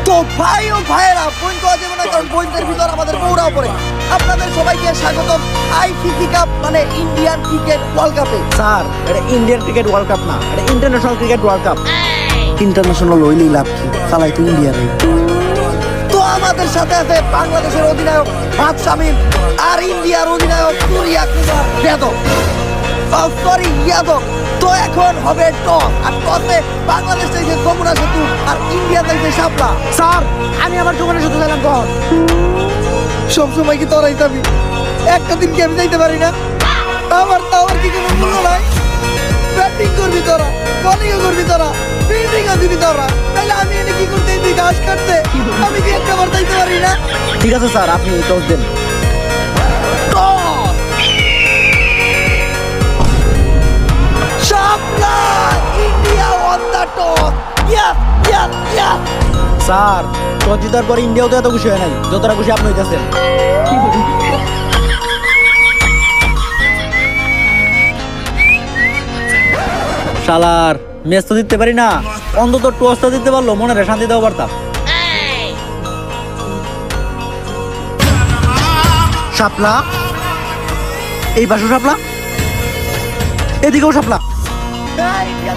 তো ভাই ও ভাইয়েরা বোন তো যাবে না, কারণ বোনদের ভিতর আমাদের বউরাও পড়ে। আপনাদের সবাইকে স্বাগতম আইসিসি কাপ মানে ইন্ডিয়ান ক্রিকেট ওয়ার্ল্ড কাপে। স্যার এটা ইন্ডিয়ান ক্রিকেট ওয়ার্ল্ড কাপ না, এটা international cricket world cup. International হইলেই লাভ কি, চালাই তো ইন্ডিয়ারে। তো আমাদের সাথে আছে বাংলাদেশের অধিনায়ক ফাহাদ শামীম আর ইন্ডিয়ার অধিনায়ক সূর্যা কুমার যাদব, সরি যাদব। তো এখন হবে টস, আর টসে বাংলাদেশ চাইছে যমুনা সেতু আর ইন্ডিয়া চাইছে শাপলা। স্যার আমি আমার যমুনা সেতু চাইলাম কখন? সবসময় কি তোরাই যাবি? একটা দিন কি আমি যাইতে পারি না? আমার কি কোনো মূল্য নাই? ব্যাটিং করবি তোরা, বোলিং করবি তোরা, ফিল্ডিং দিবি তোরা, তাহলে আমি এনে কি করতে দিই? ঘাস কাটতে আমি কি একটা বার যাইতে পারি না? ঠিক আছে স্যার, আপনি টস দেন। Toss! Shapla India won the toss. Yes yes yes. Sir toss জিতার পর ইন্ডিয়াও তো এত খুশি হয় নাই যতটা খুশি আপনি হইতেছেন। শালার ম্যাচ তো জিততে পারি না, অন্তত টসটা দিতে পারলো মনে শান্তি দেওয়া পারতাম। শাপলা, এই পাশে শাপলা, এদিকেও শাপলা। ইন্ডিয়া